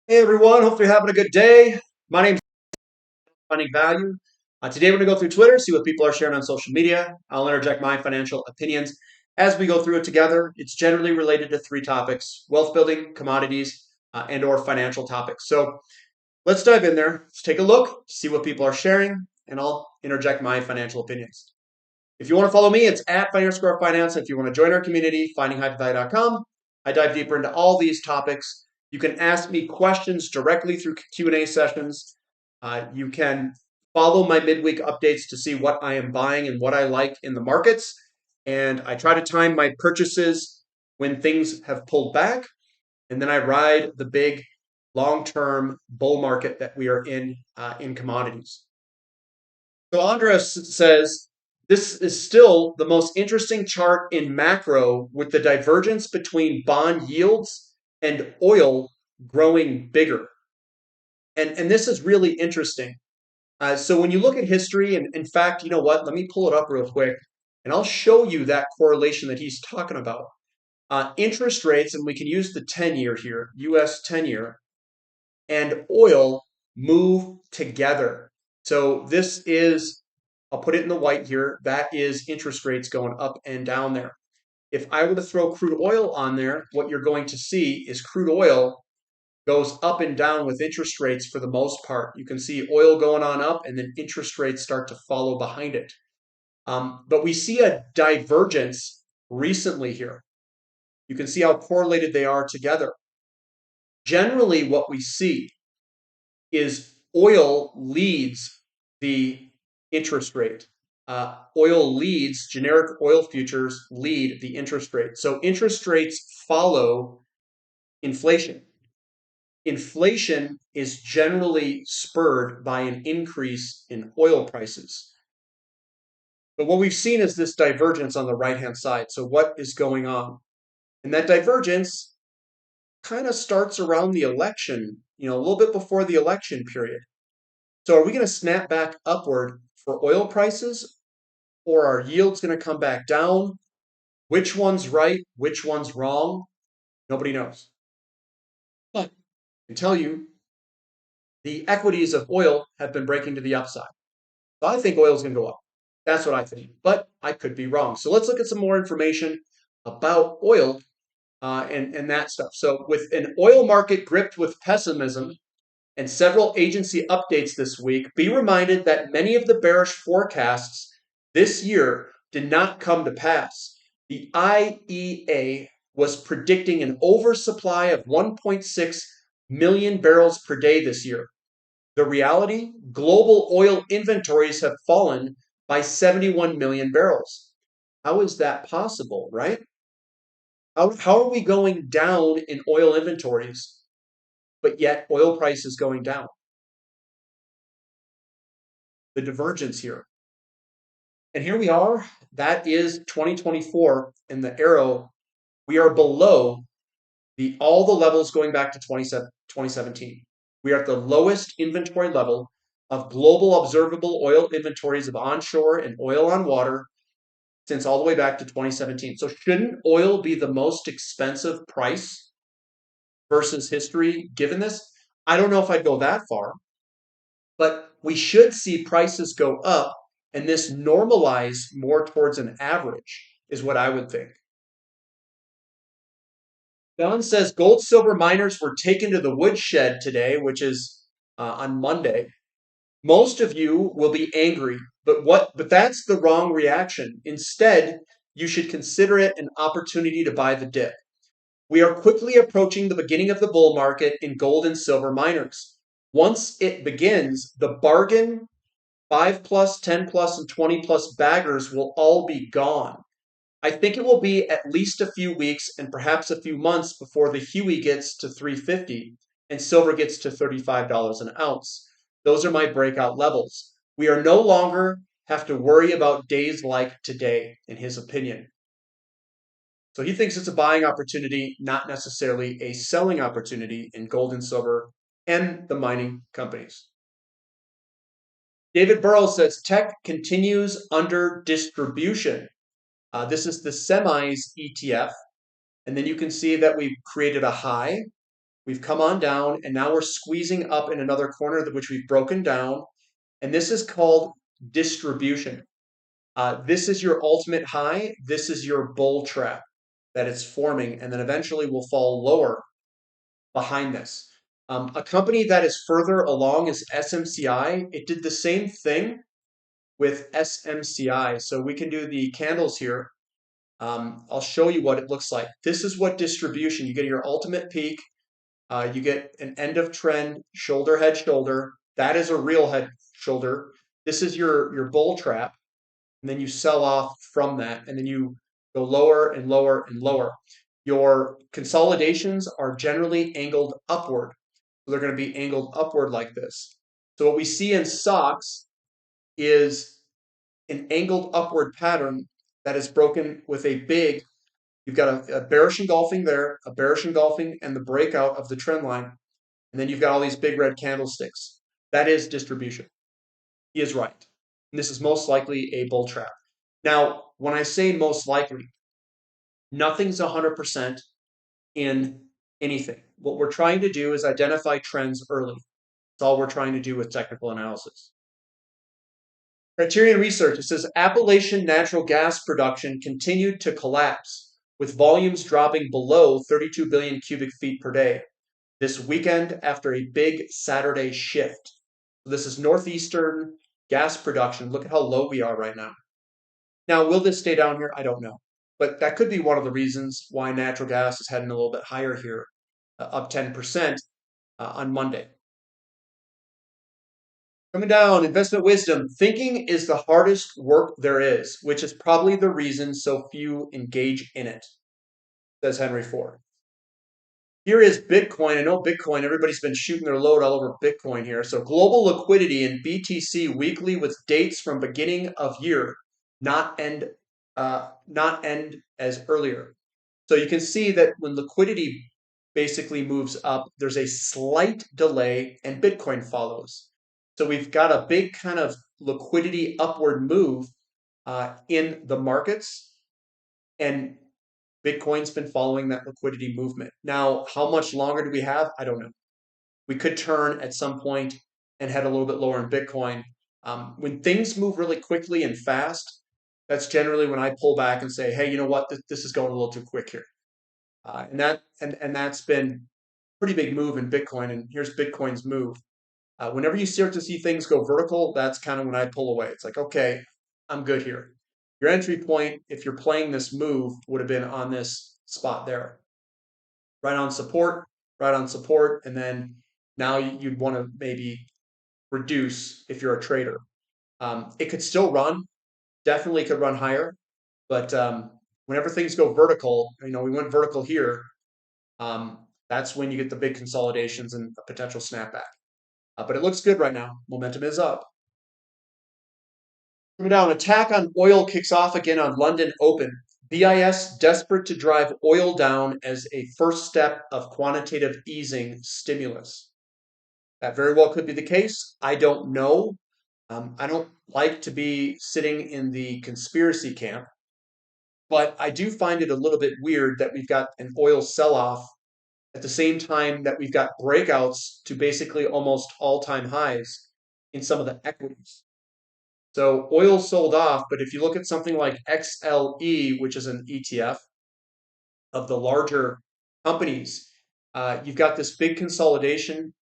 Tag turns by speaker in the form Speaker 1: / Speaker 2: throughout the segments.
Speaker 1: Hey everyone, hope you're having a good day. My name's Finding Value. Today we're going to go through Twitter, see what people are sharing on social media. I'll interject my financial opinions as we go through it together. It's generally related to three topics: wealth building, commodities, and or financial topics. So let's dive in there. Let's take a look, see what people are sharing, and I'll interject my financial opinions. If you want to follow me, it's at Financial Square Finance. If you want to join our community, findinghypervalue.com. I dive deeper into all these topics. You can ask me questions directly through Q&A sessions. You can follow my midweek updates to see what I am buying and what I like in the markets. And I try to time my purchases when things have pulled back. And then I ride the big long-term bull market that we are in commodities. So Andres says, this is still the most interesting chart in macro with the divergence between bond yields and oil growing bigger. And this is really interesting. So when you look at history, and in fact, you know what? Let me pull it up real quick, and I'll show you that correlation that he's talking about. Interest rates, and we can use the 10-year here, US 10-year, and oil move together. So this is, I'll put it in the white here, that is interest rates going up and down there. If I were to throw crude oil on there, what you're going to see is crude oil goes up and down with interest rates for the most part. You can see oil going on up and then interest rates start to follow behind it. But we see a divergence recently here. You can see how correlated they are together. Generally, what we see is oil leads the interest rate. Oil leads, generic oil futures lead the interest rate. So interest rates follow inflation. Inflation is generally spurred by an increase in oil prices. But what we've seen is this divergence on the right-hand side. So what is going on? And that divergence kind of starts around the election, a little bit before the election period. So are we going to snap back upward for oil prices, or are yields going to come back down? Which one's right? Which one's wrong? Nobody knows. But I can tell you the equities of oil have been breaking to the upside. So I think oil is going to go up. That's what I think. But I could be wrong. So let's look at some more information about oil and that stuff. So with an oil market gripped with pessimism, and several agency updates this week, be reminded that many of the bearish forecasts this year did not come to pass. The IEA was predicting an oversupply of 1.6 million barrels per day this year. The reality, global oil inventories have fallen by 71 million barrels. How is that possible, right? How are we going down in oil inventories, but yet oil price is going down? The divergence here. And here we are. That is 2024 in the arrow. We are below all the levels going back to 2017. We are at the lowest inventory level of global observable oil inventories of onshore and oil on water since all the way back to 2017. So shouldn't oil be the most expensive price versus history given this? I don't know if I'd go that far, but we should see prices go up and this normalize more towards an average is what I would think. Don says gold silver miners were taken to the woodshed today, which is on Monday. Most of you will be angry, but that's the wrong reaction. Instead, you should consider it an opportunity to buy the dip. We are quickly approaching the beginning of the bull market in gold and silver miners. Once it begins, the bargain 5 plus, 10 plus, and 20 plus baggers will all be gone. I think it will be at least a few weeks and perhaps a few months before the Huey gets to 350 and silver gets to $35 an ounce. Those are my breakout levels. We are no longer have to worry about days like today, in his opinion. So he thinks it's a buying opportunity, not necessarily a selling opportunity in gold and silver and the mining companies. David Burrows says tech continues under distribution. This is the semis ETF. And then you can see that we've created a high We've come on down, and now we're squeezing up in another corner, which we've broken down. And this is called distribution. This is your ultimate high. This is your bull trap that it's forming, and then eventually will fall lower behind this. A company that is further along is SMCI. It did the same thing with SMCI. So we can do the candles here. I'll show you what it looks like. This is what distribution, you get your ultimate peak. You get an end of trend, shoulder, head, shoulder. That is a real head, shoulder. This is your bull trap. And then you sell off from that. And then you go lower and lower and lower. Your consolidations are generally angled upward. So they're going to be angled upward like this. So what we see in stocks is an angled upward pattern that is broken with a big, you've got a bearish engulfing there, a bearish engulfing, and the breakout of the trend line. And then you've got all these big red candlesticks. That is distribution. He is right. And this is most likely a bull trap. Now, when I say most likely, nothing's 100% in anything. What we're trying to do is identify trends early. That's all we're trying to do with technical analysis. Criterion Research, it says Appalachian natural gas production continued to collapse, with volumes dropping below 32 billion cubic feet per day this weekend after a big Saturday shift. So this is northeastern gas production. Look at how low we are right now. Now, will this stay down here? I don't know. But that could be one of the reasons why natural gas is heading a little bit higher here, up 10% on Monday. Coming down, investment wisdom. Thinking is the hardest work there is, which is probably the reason so few engage in it, says Henry Ford. Here is Bitcoin. I know Bitcoin, everybody's been shooting their load all over Bitcoin here. So global liquidity and BTC weekly with dates from beginning of year, not end as earlier. So you can see that when liquidity basically moves up, there's a slight delay and Bitcoin follows. So we've got a big kind of liquidity upward move in the markets, and Bitcoin's been following that liquidity movement. Now, how much longer do we have? I don't know. We could turn at some point and head a little bit lower in Bitcoin. When things move really quickly and fast, that's generally when I pull back and say, hey, you know what? This is going a little too quick here. And that's been a pretty big move in Bitcoin. And here's Bitcoin's move. Whenever you start to see things go vertical, that's kind of when I pull away. It's like, okay, I'm good here. Your entry point, if you're playing this move, would have been on this spot there. Right on support, and then now you'd want to maybe reduce if you're a trader. It could still run, definitely could run higher, but whenever things go vertical, we went vertical here, that's when you get the big consolidations and a potential snapback. But it looks good right now. Momentum is up. Coming down, attack on oil kicks off again on London Open. BIS desperate to drive oil down as a first step of quantitative easing stimulus. That very well could be the case. I don't know. I don't like to be sitting in the conspiracy camp, but I do find it a little bit weird that we've got an oil sell-off at the same time that we've got breakouts to basically almost all-time highs in some of the equities. So oil sold off, but if you look at something like XLE, which is an ETF of the larger companies, you've got this big consolidation,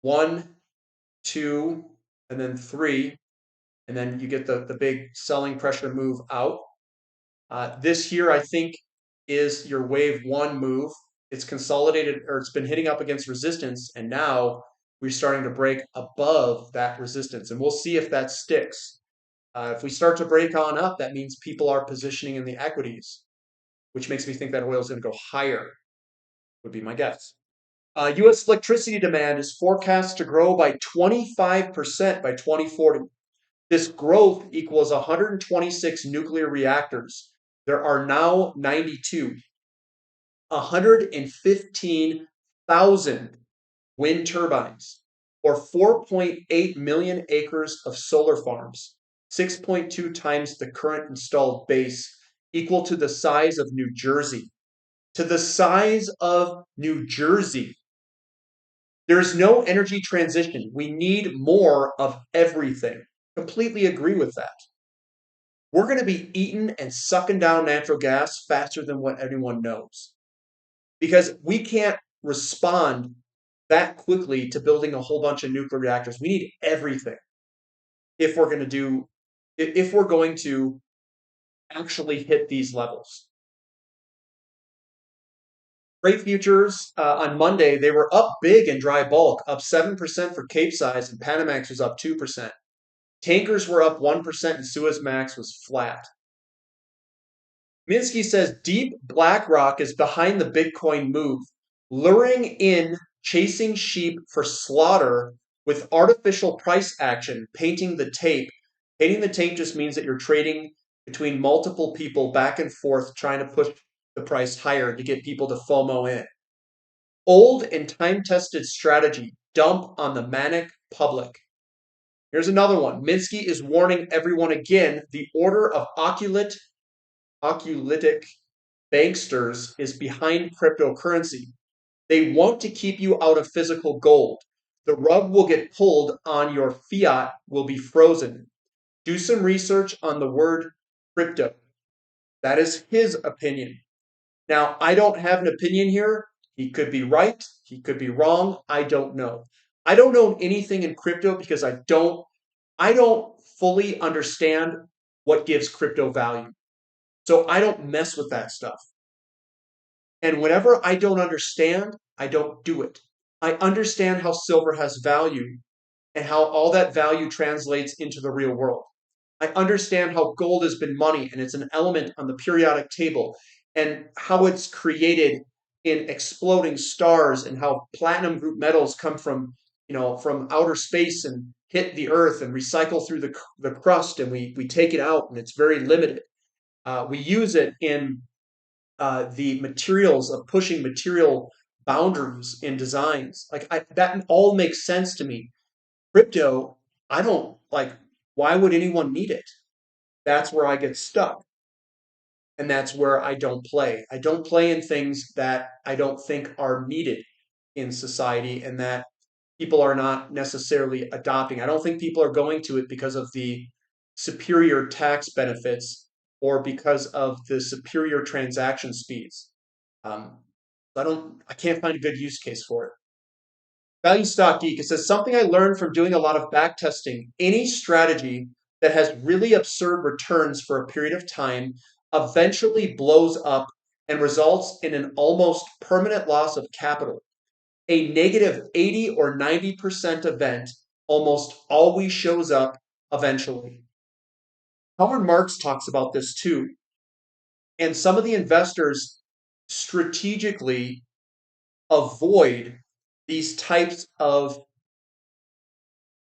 Speaker 1: 1, 2, and then 3, and then you get the big selling pressure move out. This here, I think, is your wave 1 move. It's consolidated, or it's been hitting up against resistance, and now we're starting to break above that resistance, and we'll see if that sticks. If we start to break on up, that means people are positioning in the equities, which makes me think that oil is going to go higher, would be my guess. U.S. electricity demand is forecast to grow by 25% by 2040. This growth equals 126 nuclear reactors. There are now 92. 115,000 wind turbines, or 4.8 million acres of solar farms, 6.2 times the current installed base, equal to the size of New Jersey. To the size of New Jersey. There's no energy transition. We need more of everything. Completely agree with that. We're going to be eating and sucking down natural gas faster than what anyone knows because we can't respond that quickly to building a whole bunch of nuclear reactors. We need everything if we're going to if we're going to actually hit these levels. Freight futures on Monday, they were up big in dry bulk, up 7% for Capesize, and Panamax was up 2%. Tankers were up 1%, and Suezmax was flat. Minsky says deep BlackRock is behind the Bitcoin move, luring in chasing sheep for slaughter with artificial price action, painting the tape. Painting the tape just means that you're trading between multiple people back and forth, trying to push the price higher to get people to FOMO in. Old and time-tested strategy, dump on the manic public. Here's another one. Minsky is warning everyone again, the order of oculitic banksters is behind cryptocurrency. They want to keep you out of physical gold. The rug will get pulled on your fiat will be frozen. Do some research on the word crypto. That is his opinion. Now, I don't have an opinion here. He could be right. He could be wrong. I don't know. I don't know anything in crypto because I don't fully understand what gives crypto value. So I don't mess with that stuff. And whenever I don't understand, I don't do it. I understand how silver has value and how all that value translates into the real world. I understand how gold has been money and it's an element on the periodic table and how it's created in exploding stars and how platinum group metals come from, from outer space and hit the earth and recycle through the crust and we take it out and it's very limited. We use it in the materials of pushing material boundaries in designs. That all makes sense to me. Crypto, I don't like, why would anyone need it? That's where I get stuck. And that's where I don't play. I don't play in things that I don't think are needed in society and that people are not necessarily adopting. I don't think people are going to it because of the superior tax benefits or because of the superior transaction speeds. Um, I can't find a good use case for it. Value Stock Geek, it says something I learned from doing a lot of back testing. Any strategy that has really absurd returns for a period of time eventually blows up and results in an almost permanent loss of capital. A negative 80 or 90% event almost always shows up eventually. Howard Marks talks about this too. And some of the investors strategically avoid these types of,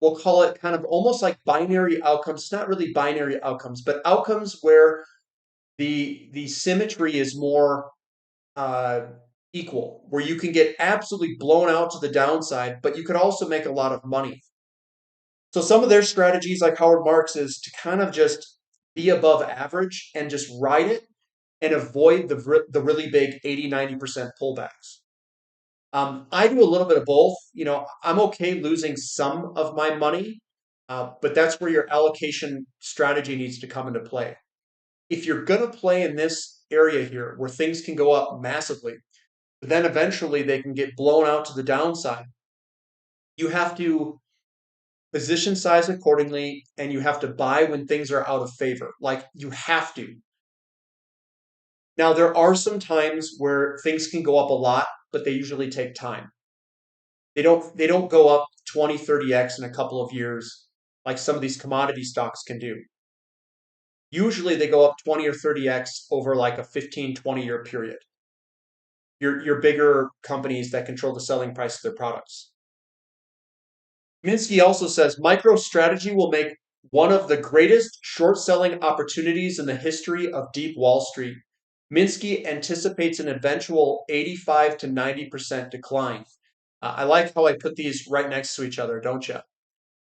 Speaker 1: we'll call it kind of almost like binary outcomes. It's not really binary outcomes, but outcomes where the symmetry is more equal, where you can get absolutely blown out to the downside, but you could also make a lot of money. So some of their strategies, like Howard Marks, is to kind of just be above average and just ride it and avoid the really big 80, 90% pullbacks. I do a little bit of both. I'm okay losing some of my money, but that's where your allocation strategy needs to come into play. If you're going to play in this area here where things can go up massively, but then eventually they can get blown out to the downside, you have to position size accordingly and you have to buy when things are out of favor. Like you have to. Now, there are some times where things can go up a lot, but they usually take time. They don't go up 20, 30x in a couple of years like some of these commodity stocks can do. Usually they go up 20 or 30x over like a 15, 20-year period. Your bigger companies that control the selling price of their products. Minsky also says MicroStrategy will make one of the greatest short selling opportunities in the history of deep Wall Street. Minsky anticipates an eventual 85 to 90% decline. I like how I put these right next to each other, don't you?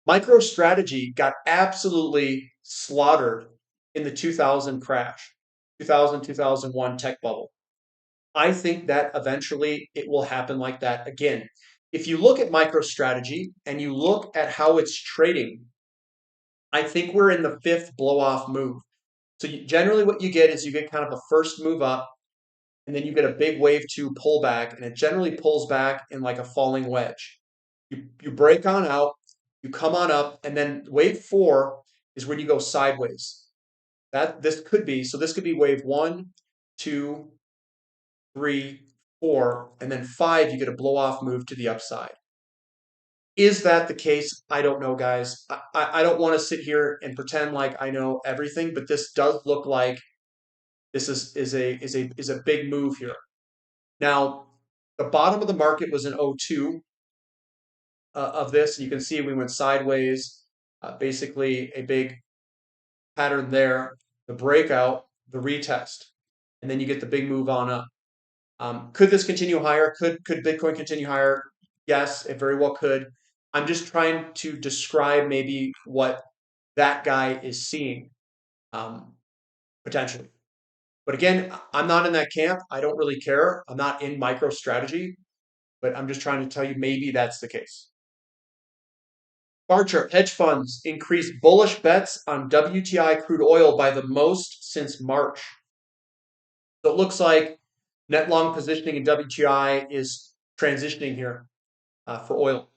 Speaker 1: MicroStrategy got absolutely slaughtered in the 2000 crash, 2000, 2001 tech bubble. I think that eventually it will happen like that again. If you look at MicroStrategy and you look at how it's trading, I think we're in the fifth blow-off move. So generally what you get is you get kind of a first move up, and then you get a big wave two pullback, and it generally pulls back in like a falling wedge. You break on out, you come on up, and then wave four is when you go sideways. This could be wave one, two, three, four, and then five, you get a blow off move to the upside. Is that the case? I don't know, guys. I don't want to sit here and pretend like I know everything, but this does look like this is a big move here. Now, the bottom of the market was in '02 of this. You can see we went sideways, basically a big pattern there, the breakout, the retest, and then you get the big move on up. Could this continue higher? Could Bitcoin continue higher? Yes, it very well could. I'm just trying to describe maybe what that guy is seeing potentially. But again, I'm not in that camp. I don't really care. I'm not in MicroStrategy, but I'm just trying to tell you maybe that's the case. Bar chart, hedge funds increased bullish bets on WTI crude oil by the most since March. So it looks like net long positioning in WTI is transitioning here for oil.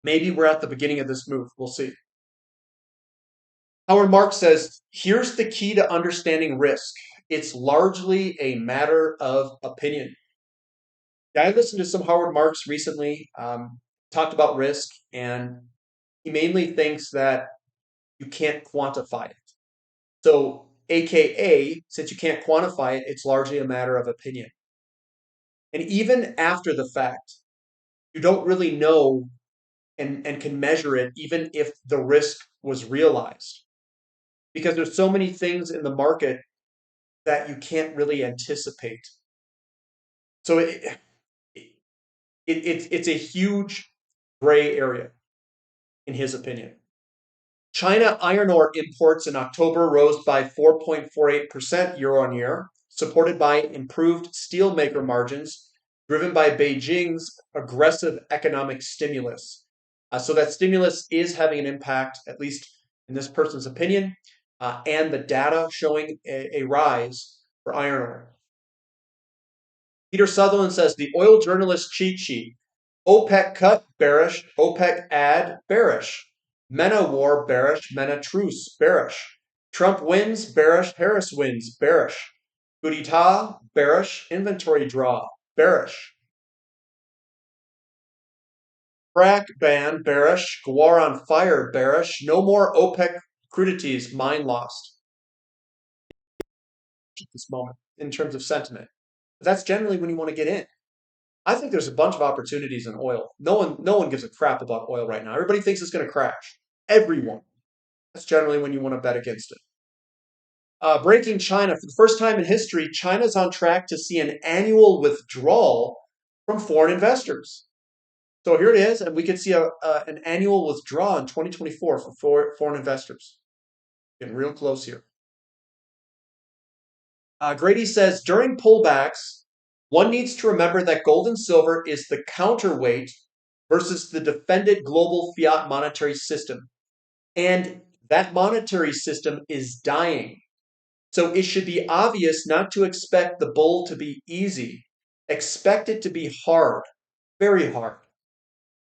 Speaker 1: Maybe we're at the beginning of this move. We'll see. Howard Marks says, here's the key to understanding risk. It's largely a matter of opinion. Yeah, I listened to some Howard Marks recently, talked about risk, and he mainly thinks that you can't quantify it. So, AKA, since you can't quantify it, it's largely a matter of opinion. And even after the fact, you don't really know and can measure it, even if the risk was realized. Because there's so many things in the market that you can't really anticipate. So it's a huge gray area, in his opinion. China iron ore imports in October rose by 4.48% year on year, supported by improved steelmaker margins, driven by Beijing's aggressive economic stimulus. So that stimulus is having an impact, at least in this person's opinion, and the data showing a rise for iron ore. Peter Sutherland says the oil journalist cheat sheet. OPEC cut, bearish. OPEC add, bearish. MENA war, bearish. MENA truce, bearish. Trump wins, bearish. Harris wins, bearish. Coup d'etat, bearish. Inventory draw, bearish. Crack ban, bearish. War on fire, bearish. No more OPEC crudities, mine lost. At this moment, in terms of sentiment. But that's generally when you want to get in. I think there's a bunch of opportunities in oil. No one gives a crap about oil right now. Everybody thinks it's going to crash. Everyone. That's generally when you want to bet against it. Breaking China. For the first time in history, China's on track to see an annual withdrawal from foreign investors. So here it is, and we could see an annual withdrawal in 2024 for foreign investors. Getting real close here. Grady says, during pullbacks, one needs to remember that gold and silver is the counterweight versus the defended global fiat monetary system. And that monetary system is dying. So it should be obvious not to expect the bull to be easy. Expect it to be hard, very hard.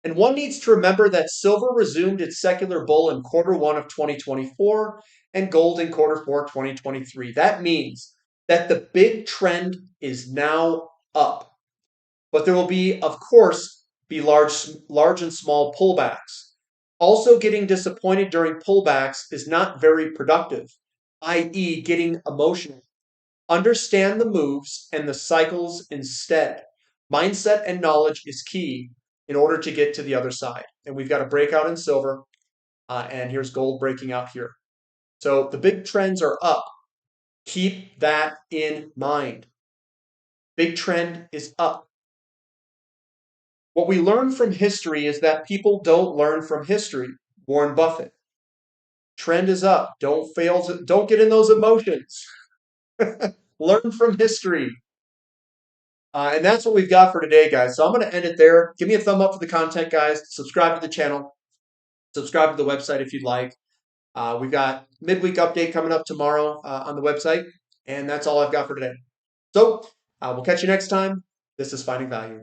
Speaker 1: And one needs to remember that silver resumed its secular bull in Q1 of 2024 and gold in Q4 2023. That means that the big trend is now up. But there will be, of course, large and small pullbacks. Also, getting disappointed during pullbacks is not very productive, i.e., getting emotional. Understand the moves and the cycles instead. Mindset and knowledge is key in order to get to the other side. And we've got a breakout in silver, and here's gold breaking out here. So the big trends are up. Keep that in mind. Big trend is up. What we learn from history is that people don't learn from history. Warren Buffett. Trend is up. Don't get in those emotions. Learn from history. And that's what we've got for today, guys. So I'm going to end it there. Give me a thumb up for the content, guys. Subscribe to the channel. Subscribe to the website if you'd like. We've got midweek update coming up tomorrow on the website. And that's all I've got for today. So we'll catch you next time. This is Finding Value.